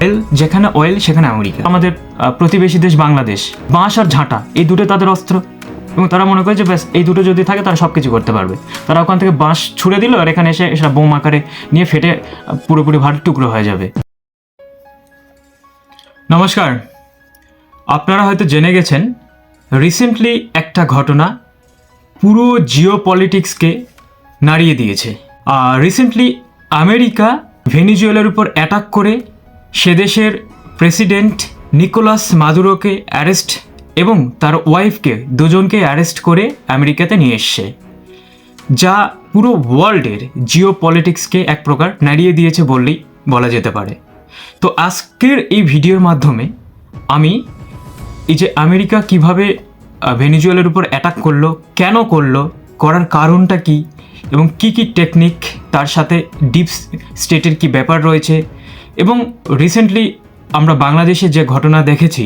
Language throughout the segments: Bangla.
অয়েল যেখানে অয়েল সেখানে আমেরিকা। আমাদের প্রতিবেশী দেশ বাংলাদেশ, বাঁশ আর ঝাঁটা এই দুটো তাদের অস্ত্র, এবং তারা মনে করে যে ব্যাস এই দুটো যদি থাকে তারা সব কিছু করতে পারবে। তারা ওখান থেকে বাঁশ ছুড়ে দিল আর এখানে এসে সেটা বোম আকারে নিয়ে ফেটে পুরোপুরি ভারী টুকরো হয়ে যাবে। নমস্কার, আপনারা হয়তো জেনে গেছেন রিসেন্টলি একটা ঘটনা পুরো জিও পলিটিক্সকে নাড়িয়ে দিয়েছে। রিসেন্টলি আমেরিকা ভেনিজুয়েলার উপর অ্যাটাক করে সে দেশের প্রেসিডেন্ট নিকোলাস মাদুরোকে অ্যারেস্ট এবং তার ওয়াইফকে দুজনকে অ্যারেস্ট করে আমেরিকাতে নিয়ে এসছে, যা পুরো ওয়ার্ল্ডের জিও পলিটিক্সকে এক প্রকার নাড়িয়ে দিয়েছে বললেই বলা যেতে পারে। তো আজকের এই ভিডিওর মাধ্যমে আমি এই যে আমেরিকা কিভাবে ভেনিজুয়েলার উপর অ্যাটাক করলো, কেন করলো, করার কারণটা কি, এবং কি কি টেকনিক, তার সাথে ডিপ স্টেটের কি ব্যাপার রয়েছে, এবং রিসেন্টলি আমরা বাংলাদেশে যে ঘটনা দেখেছি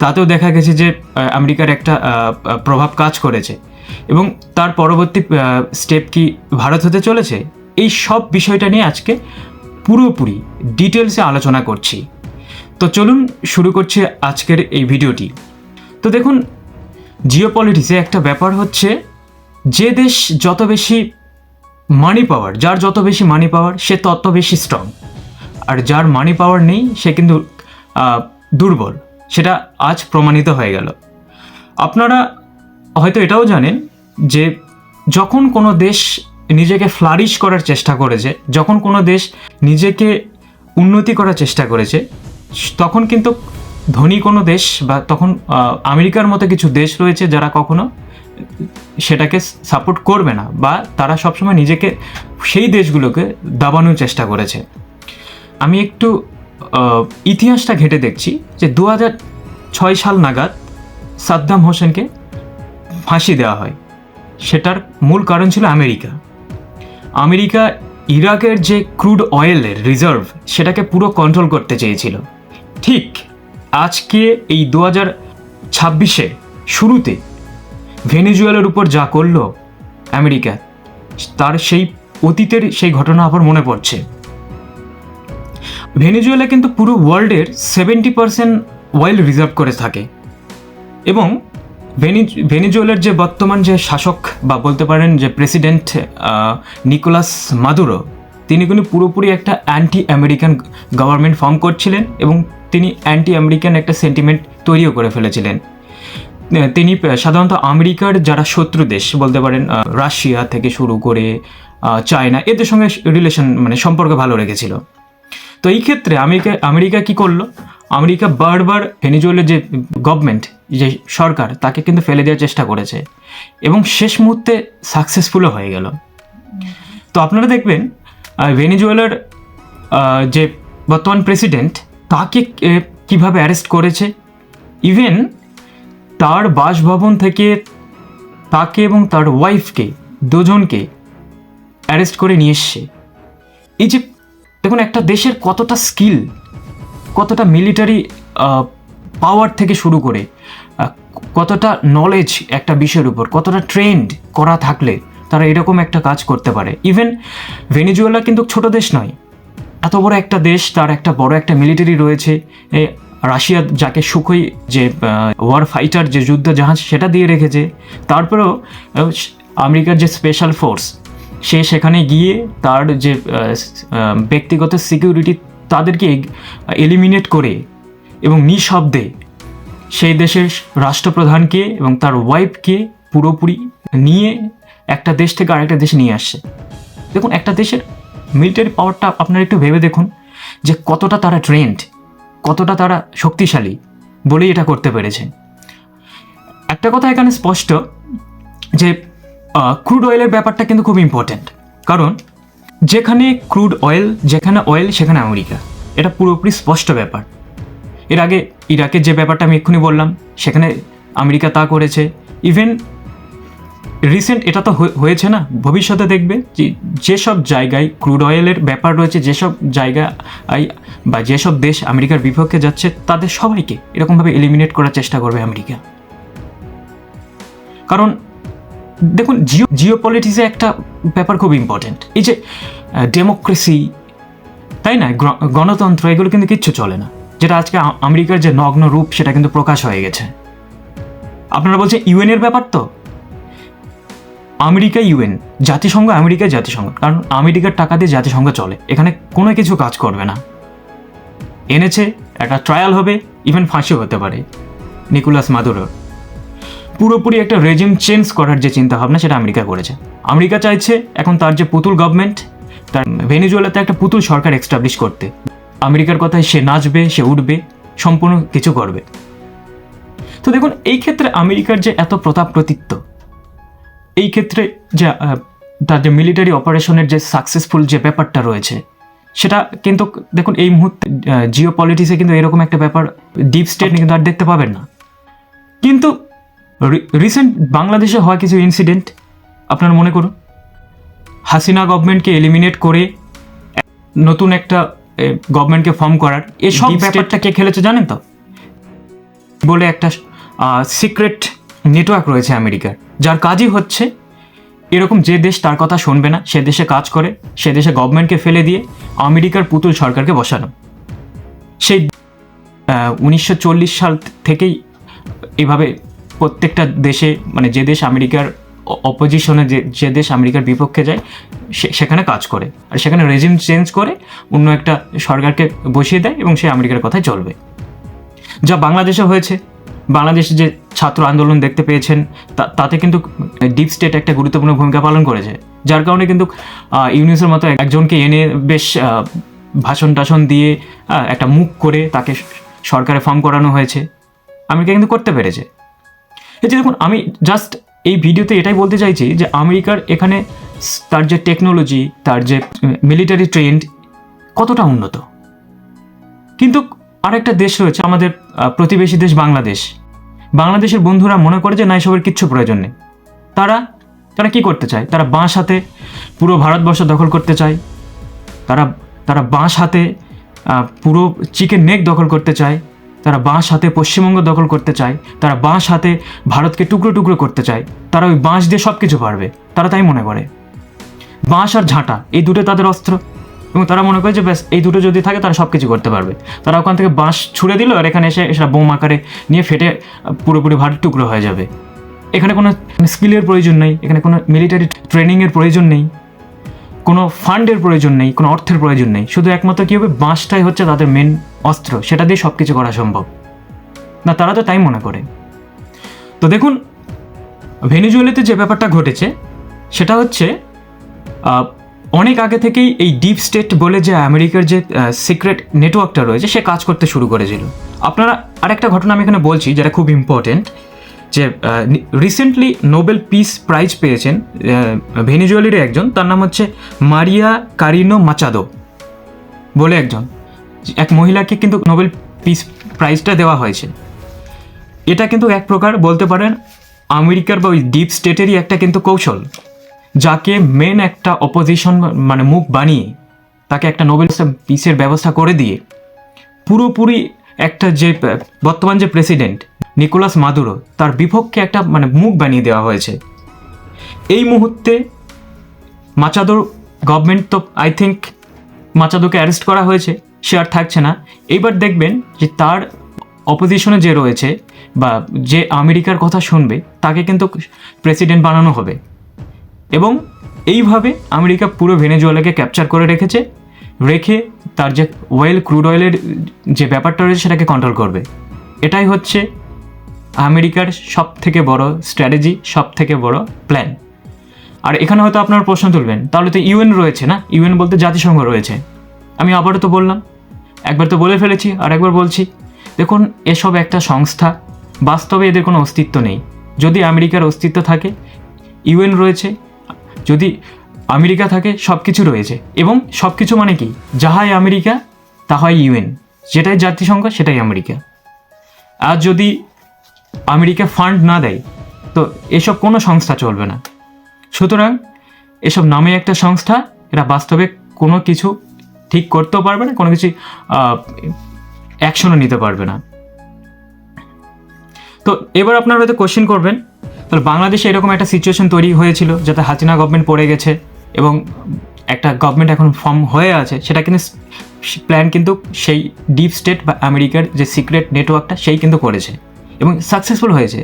তাতেও দেখা গেছে যে আমেরিকার একটা প্রভাব কাজ করেছে, এবং তার পরবর্তী স্টেপ কি ভারত হতে চলেছে, এই সব বিষয়টা নিয়ে আজকে পুরোপুরি ডিটেলসে আলোচনা করছি। তো চলুন শুরু করছি আজকের এই ভিডিওটি। তো দেখুন, জিওপলিটিক্সে একটা ব্যাপার হচ্ছে, যে দেশ যত বেশি মানি পাওয়ার, যার যত বেশি মানি পাওয়ার সে তত বেশি স্ট্রং, আর যার মানি পাওয়ার নেই সে কিন্তু দুর্বল। সেটা আজ প্রমাণিত হয়ে গেল। আপনারা হয়তো এটাও জানেন যে যখন কোনো দেশ নিজেকে ফ্লারিশ করার চেষ্টা করেছে, যখন কোনো দেশ নিজেকে উন্নতি করার চেষ্টা করেছে, তখন কিন্তু ধনী কোনো দেশ বা তখন আমেরিকার মতো কিছু দেশ রয়েছে যারা কখনো সেটাকে সাপোর্ট করবে না, বা তারা সবসময় নিজেকে সেই দেশগুলোকে দাবানোর চেষ্টা করেছে। আমি একটু ইতিহাসটা ঘেঁটে দেখছি যে 2006 সাল নাগাদ সাদ্দাম হোসেনকে ফাঁসি দেওয়া হয়। সেটার মূল কারণ ছিল আমেরিকা ইরাকের যে ক্রুড অয়েলের রিজার্ভ সেটাকে পুরো কন্ট্রোল করতে চেয়েছিল। ঠিক আজকে এই 2026-এ শুরুতে ভেনিজুয়েলার উপর যা করলো আমেরিকা, তার সেই অতীতের সেই ঘটনা আবার মনে পড়ছে। ভেনিজুয়েলা কিন্তু পুরো ওয়ার্ল্ডের 70% অয়েল রিজার্ভ করে থাকে, এবং ভেনিজুয়েলার যে বর্তমান যে শাসক বা বলতে পারেন যে প্রেসিডেন্ট নিকোলাস মাদুরো, তিনি কিন্তু পুরোপুরি একটা অ্যান্টি আমেরিকান গভর্নমেন্ট ফর্ম করছিলেন, এবং তিনি অ্যান্টি আমেরিকান একটা সেন্টিমেন্ট তৈরিও করে ফেলেছিলেন। তিনি সাধারণত আমেরিকার যারা শত্রু দেশ বলতে পারেন রাশিয়া থেকে শুরু করে চায়না, এদের সঙ্গে রিলেশন মানে সম্পর্ক ভালো রেখেছিল। তো এই ক্ষেত্রে আমেরিকা কি করলো, আমেরিকা বারবার ভেনিজুয়েলার যে গভর্নমেন্ট, যে সরকার, তাকে কিন্তু ফেলে দেওয়ার চেষ্টা করেছে, এবং শেষ মুহূর্তে সাকসেসফুলও হয়ে গেল। তো আপনারা দেখবেন ভেনিজুয়েলার যে বর্তমান প্রেসিডেন্ট, তাকে কিভাবে অ্যারেস্ট করেছে। ইভেন তার বাসভবন থেকে তাকে এবং তার ওয়াইফকে দুজনকে অ্যারেস্ট করে নিয়ে এসছে। এই যে দেখুন, একটা দেশের কতটা স্কিল, কতটা মিলিটারি পাওয়ার থেকে শুরু করে কতটা নলেজ একটা বিষয়ের উপর, কতটা ট্রেন্ড করা থাকলে তারা এরকম একটা কাজ করতে পারে। ইভেন ভেনিজুয়েলা কিন্তু ছোট দেশ নয়, এত বড় একটা দেশ, তার একটা বড় একটা মিলিটারি রয়েছে। রাশিয়া যাকে সুখোই যে ওয়ার ফাইটার যে যুদ্ধ জাহাজ সেটা দিয়ে রেখেছে, তারপরেও আমেরিকার যে স্পেশাল ফোর্স, সে সেখানে গিয়ে তার যে ব্যক্তিগত সিকিউরিটি তাদেরকে এলিমিনেট করে এবং নিঃশব্দে সেই দেশের রাষ্ট্রপ্রধানকে এবং তার ওয়াইফকে পুরোপুরি নিয়ে একটা দেশ থেকে আরেকটা দেশে নিয়ে আসছে। দেখুন, একটা দেশের মিলিটারি পাওয়ারটা আপনারা একটু ভেবে দেখুন যে কতটা তারা ট্রেন্ড, কতটা তারা শক্তিশালী বলেই এটা করতে পেরেছে। একটা কথা এখানে স্পষ্ট যে ক্রুড অয়েলের ব্যাপারটা কিন্তু খুব ইম্পর্ট্যান্ট, কারণ যেখানে ক্রুড অয়েল, যেখানে অয়েল সেখানে আমেরিকা, এটা পুরোপুরি স্পষ্ট ব্যাপার। এর আগে ইরাকের যে ব্যাপারটা আমি এক্ষুনি বললাম, সেখানে আমেরিকা তা করেছে। ইভেন রিসেন্ট এটা তো হয়েছে না, ভবিষ্যতে দেখবে যে যেসব জায়গায় ক্রুড অয়েলের ব্যাপার রয়েছে, যেসব জায়গায় বা যেসব দেশ আমেরিকার বিপক্ষে যাচ্ছে, তাদের সবাইকে এরকমভাবে এলিমিনেট করার চেষ্টা করবে আমেরিকা। কারণ দেখুন, জিও পলিটিক্সে একটা ব্যাপার খুব ইম্পর্ট্যান্ট, এই যে ডেমোক্রেসি, তাই না? গণতন্ত্র এগুলো কিন্তু কিচ্ছু চলে না, যেটা আজকে আমেরিকার যে নগ্ন রূপ সেটা কিন্তু প্রকাশ হয়ে গেছে। আপনারা বলছেন ইউএনের ব্যাপার, তো আমেরিকা ইউএন, জাতিসংঘ আমেরিকা জাতিসংঘ, কারণ আমেরিকার টাকা দিয়ে জাতিসংঘ চলে, এখানে কোনো কিছু কাজ করবে না। এনেছে, একটা ট্রায়াল হবে, ইভেন ফাঁসিও হতে পারে নিকোলাস মাদুরোর। পুরোপুরি একটা রেজিম চেঞ্জ করার যে চিন্তা ভাবনা সেটা আমেরিকা করেছে। আমেরিকা চাইছে এখন তার যে পুতুল গভর্নমেন্ট, তার ভেনেজুয়েলাতে একটা পুতুল সরকার এস্টাবলিশ করতে। আমেরিকার কথায় সে নাচবে, সে উঠবে, সম্পূর্ণ কিছু করবে। তো দেখুন, এই ক্ষেত্রে আমেরিকার যে এত প্রতাপ প্রতিত্ব, এই ক্ষেত্রে যে তার যে মিলিটারি অপারেশনের যে সাকসেসফুল যে ব্যাপারটা রয়েছে, সেটা কিন্তু দেখুন এই মুহূর্তে জিও পলিটিক্সে কিন্তু এরকম একটা ব্যাপার ডিপ স্টেট কিন্তু আর দেখতে পাবেন না। কিন্তু রিসেন্ট বাংলাদেশে হওয়া কিছু ইনসিডেন্ট আপনারা মনে করুন, হাসিনা গভর্নমেন্টকে এলিমিনেট করে নতুন একটা গভর্নমেন্টকে ফর্ম করার এসব ব্যাপারটা কে খেলেছে জানেন তো? বলে একটা সিক্রেট নেটওয়ার্ক রয়েছে আমেরিকার, যার কাজই হচ্ছে এরকম যে দেশ তার কথা শুনবে না সে দেশে কাজ করে, সে দেশে গভর্নমেন্টকে ফেলে দিয়ে আমেরিকার পুতুল সরকারকে বসানো। সেই 1940 সাল থেকেই এইভাবে প্রত্যেকটা দেশে, মানে যে দেশ আমেরিকার অপোজিশনে, যে দেশ আমেরিকার বিপক্ষে যায় সেখানে কাজ করে, আর সেখানে রেজিম চেঞ্জ করে অন্য একটা সরকারকে বসিয়ে দেয় এবং সে আমেরিকার কথায় চলবে। যা বাংলাদেশে হয়েছে, বাংলাদেশে যে ছাত্র আন্দোলন দেখতে পেয়েছেন, তাতে কিন্তু ডিপ স্টেট একটা গুরুত্বপূর্ণ ভূমিকা পালন করেছে, যার কারণে কিন্তু ইউনিসের মতো একজনকে এনে বেশ ভাষণ টাষণ দিয়ে একটা মুখ করে তাকে সরকারে ফর্ম করানো হয়েছে। আমেরিকা কিন্তু করতে পেরেছে। এই যে দেখুন, আমি জাস্ট এই ভিডিওতে এটাই বলতে চাইছি যে আমেরিকার এখানে তার যে টেকনোলজি, তার যে মিলিটারি ট্রেন্ড কতটা উন্নত। কিন্তু আরেকটা দেশ রয়েছে আমাদের প্রতিবেশী দেশ বাংলাদেশ। বাংলাদেশের বন্ধুরা মনে করে যে না, এসবের কিচ্ছু প্রয়োজন নেই। তারা কি করতে চায়? তারা বাঁশ হাতে পুরো ভারতবর্ষ দখল করতে চায়। তারা বাঁশ হাতে পুরো চিকেন নেক দখল করতে চায়। তারা বাঁশ হাতে পশ্চিমবঙ্গ দখল করতে চায়। তারা বাঁশ হাতে ভারতকে টুকরো টুকরো করতে চায়। তারা ওই বাঁশ দিয়ে সব কিছু পারবে, তারা তাই মনে করে। বাঁশ আর ঝাঁটা এই দুটো তাদের অস্ত্র, এবং তারা মনে করে যে ব্যাস এই দুটো যদি থাকে তারা সব কিছু করতে পারবে। তারা ওখান থেকে বাঁশ ছুড়ে দিল আর এখানে এসে সেটা বোম আকারে নিয়ে ফেটে পুরোপুরি ভারত টুকরো হয়ে যাবে। এখানে কোনো স্কিলের প্রয়োজন নেই, এখানে কোনো মিলিটারি ট্রেনিংয়ের প্রয়োজন নেই, কোনো ফান্ডের প্রয়োজন নেই, কোনো অর্থের প্রয়োজন নেই। শুধু একমাত্র কী হবে, বাঁশটাই হচ্ছে তাদের মেন অস্ত্র, সেটা দিয়ে সব কিছু করা সম্ভব। না, তারা তো তাই মনে করে। তো দেখুন, ভেনেজুয়েলাতে যে ব্যাপারটা ঘটেছে সেটা হচ্ছে অনেক আগে থেকেই এই ডিপ স্টেট বলে যে আমেরিকার যে সিক্রেট নেটওয়ার্কটা রয়েছে সে কাজ করতে শুরু করেছিল। আপনারা আরেকটা ঘটনা আমি এখানে বলছি যেটা খুব ইম্পর্টেন্ট, যে রিসেন্টলি নোবেল পিস প্রাইজ পেয়েছেন ভেনেজুয়েলার একজন, তার নাম হচ্ছে মারিয়া কারিনো মাচাদো বলে এক মহিলাকে কিন্তু নোবেল পিস প্রাইজটা দেওয়া হয়েছে। এটা কিন্তু এক প্রকার বলতে পারেন আমেরিকার বা ওই ডিপ স্টেটেরই একটা কিন্তু কৌশল, যাকে মেন একটা অপোজিশন মানে মুখ বানিয়ে তাকে একটা নোবেল পিসের ব্যবস্থা করে দিয়ে পুরোপুরি একটা যে বর্তমান যে প্রেসিডেন্ট নিকোলাস মাদুরো তার বিপক্ষে একটা মানে মুখ বানিয়ে দেওয়া হয়েছে। এই মুহূর্তে মাচাদোর গভর্নমেন্ট, তো আই থিঙ্ক মাচাদোকে অ্যারেস্ট করা হয়েছে, সে আর থাকছে না। এইবার দেখবেন যে তার অপোজিশনে যে রয়েছে বা যে আমেরিকার কথা শুনবে তাকে কিন্তু প্রেসিডেন্ট বানানো হবে, এবং এইভাবে আমেরিকা পুরো ভেনেজুয়েলাকে ক্যাপচার করে রেখে তার যে ক্রুড অয়েলের যে ব্যাপারটা রয়েছে সেটাকে কন্ট্রোল করবে। এটাই হচ্ছে আমেরিকার সব থেকে বড় স্ট্র্যাটেজি, সব থেকে বড় প্ল্যান। আর এখানে হয়তো আপনারা প্রশ্ন তুলবেন, তাহলে তো ইউএন রয়েছে না? ইউএন বলতে জাতিসংঘ রয়েছে। আমি আবারও তো বললাম, একবার তো বলে ফেলেছি আর একবার বলছি, দেখুন এসব একটা সংস্থা, বাস্তবে এদের কোনো অস্তিত্ব নেই। যদি আমেরিকার অস্তিত্ব থাকে, ইউএন রয়েছে, যদি আমেরিকা থাকে সব কিছু রয়েছে, এবং সব কিছু মানে কি, যাহাই আমেরিকা তাহাই ইউএন, যেটাই জাতিসংঘ সেটাই আমেরিকা। আর যদি আমেরিকা ফান্ড না দেয় তো এসব কোনো সংস্থা চলবে না। সুতরাং এসব নামে একটা সংস্থা, এরা বাস্তবে কোনো কিছু ঠিক করতেও পারবে না, কোনো কিছু অ্যাকশনও নিতে পারবে না। তো এবার আপনারা হয়তো কোশ্চেন করবেন, তাহলে বাংলাদেশে এরকম একটা সিচুয়েশন তৈরি হয়েছিল যাতে হাসিনা গভর্নমেন্ট পড়ে গেছে এবং একটা গভর্নমেন্ট এখন ফর্ম হয়ে আছে, সেটা কিন্তু প্ল্যান কিন্তু সেই ডিপ স্টেট বা আমেরিকার যে সিক্রেট নেটওয়ার্কটা সেই কিন্তু করেছে এবং সাকসেসফুল হয়েছে।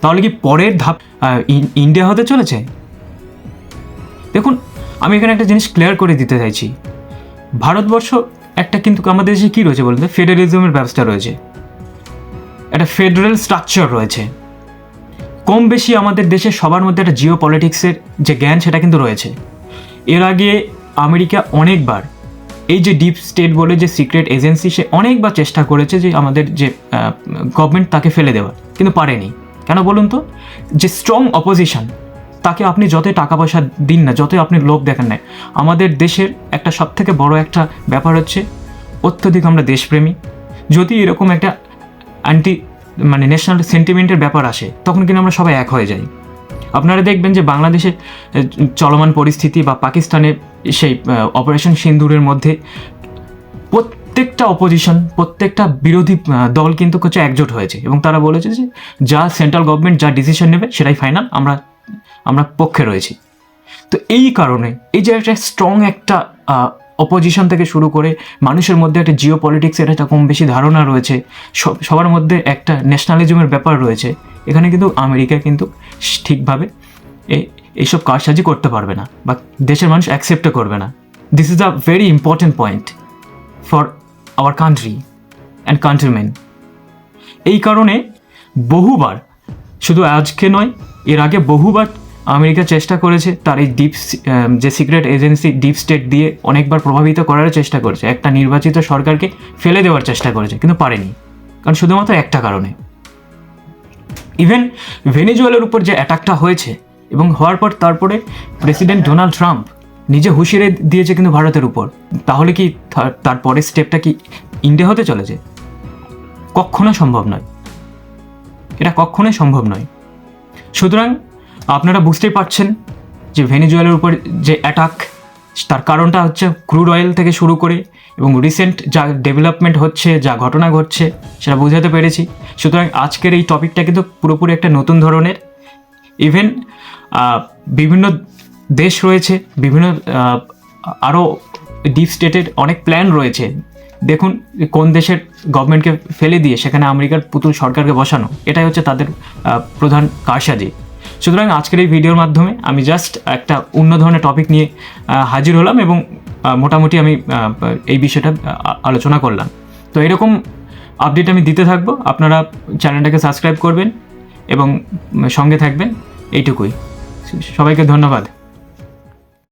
তাহলে কি পরের ধাপ ইন্ডিয়া হতে চলেছে? দেখুন, আমি এখানে একটা জিনিস ক্লিয়ার করে দিতে চাইছি। ভারতবর্ষ একটা কিন্তু আমাদের দেশে কী রয়েছে বলুন তো, ফেডারেলিজমের ব্যবস্থা রয়েছে, একটা ফেডারেল স্ট্রাকচার রয়েছে। কম বেশি আমাদের দেশে সবার মধ্যে একটা জিও পলিটিক্সের যে জ্ঞান সেটা কিন্তু রয়েছে। এর আগে আমেরিকা অনেকবার এই যে ডিপ স্টেট বলে যে সিক্রেট এজেন্সি, সে অনেকবার চেষ্টা করেছে যে আমাদের যে গভর্নমেন্ট তাকে ফেলে দেওয়ার, কিন্তু পারেনি। কেন বলুন তো? যে স্ট্রং অপোজিশন, তাকে আপনি যতই টাকা পয়সা দিন না, যতই আপনি লোভ দেখেন না, আমাদের দেশের একটা সবথেকে বড় একটা ব্যাপার হচ্ছে অত্যধিক আমরা দেশপ্রেমী। যদি এরকম একটা মানে ন্যাশনাল সেন্টিমেন্টের ব্যাপার আসে, তখন কিন্তু আমরা সবাই এক হয়ে যাই। আপনারা দেখবেন যে বাংলাদেশের চলমান পরিস্থিতি বা পাকিস্তানের সেই অপারেশন সিন্দুরের মধ্যে প্রত্যেকটা অপোজিশন, প্রত্যেকটা বিরোধী দল কিন্তু হচ্ছে একজোট হয়েছে এবং তারা বলেছে যে যা সেন্ট্রাল গভর্নমেন্ট যা ডিসিশন নেবে সেটাই ফাইনাল, আমরা পক্ষে রয়েছি। তো এই কারণে এই যে একটা স্ট্রং একটা অপোজিশন থেকে শুরু করে মানুষের মধ্যে একটা জিও পলিটিক্সের একটা কম বেশি ধারণা রয়েছে, সবার মধ্যে একটা ন্যাশনালিজমের ব্যাপার রয়েছে। এখানে কিন্তু আমেরিকা কিন্তু ঠিকভাবে এইসব কারসাজি করতে পারবে না বা দেশের মানুষ অ্যাকসেপ্টও করবে না। This is a very important point for our country and countrymen. এই কারণে বহুবার, শুধু আজকে নয়, এর আগে বহুবার আমেরিকা চেষ্টা করেছে তার এই যে সিক্রেট এজেন্সি ডিপ স্টেট দিয়ে অনেকবার প্রভাবিত করার চেষ্টা করেছে, একটা নির্বাচিত সরকারকে ফেলে দেওয়ার চেষ্টা করেছে, কিন্তু পারেনি। কারণ শুধুমাত্র একটা কারণে, ইভেন ভেনেজুয়েলার উপর যে অ্যাটাকটা হয়েছে এবং হওয়ার পর তারপরে প্রেসিডেন্ট ডোনাল্ড ট্রাম্প নিজে হুঁশিয়ারি দিয়েছে কিন্তু ভারতের উপর। তাহলে কি তারপরের স্টেপটা কি ইন্ডিয়া হতে চলেছে? কখনো সম্ভব নয়, এটা কখনোই সম্ভব নয়। সুতরাং আপনারা বুঝতেই পারছেন যে ভেনেজুয়েলার উপর যে অ্যাটাক, তার কারণটা হচ্ছে ক্রুড অয়েল থেকে শুরু করে এবং রিসেন্ট যা ডেভেলপমেন্ট হচ্ছে, যা ঘটনা ঘটছে, সেটা বোঝাতে পেরেছি। সুতরাং আজকের এই টপিকটা কিন্তু পুরোপুরি একটা নতুন ধরনের। ইভেন বিভিন্ন দেশ রয়েছে, বিভিন্ন আরও ডিপ স্টেটের অনেক প্ল্যান রয়েছে। দেখুন, কোন দেশের গভর্নমেন্টকে ফেলে দিয়ে সেখানে আমেরিকার পুতুল সরকারকে বসানো, এটাই হচ্ছে তাদের প্রধান কারসাজি। সুতরাং আজকের এই ভিডিওর মাধ্যমে আমি জাস্ট একটা অন্য ধরনের টপিক নিয়ে হাজির হলাম এবং মোটামুটি আমি এই বিষয়টা আলোচনা করলাম। তো এরকম আপডেট আমি দিতে থাকবো। আপনারা চ্যানেলটাকে সাবস্ক্রাইব করবেন এবং সঙ্গে থাকবেন, এইটুকুই। সবাইকে ধন্যবাদ।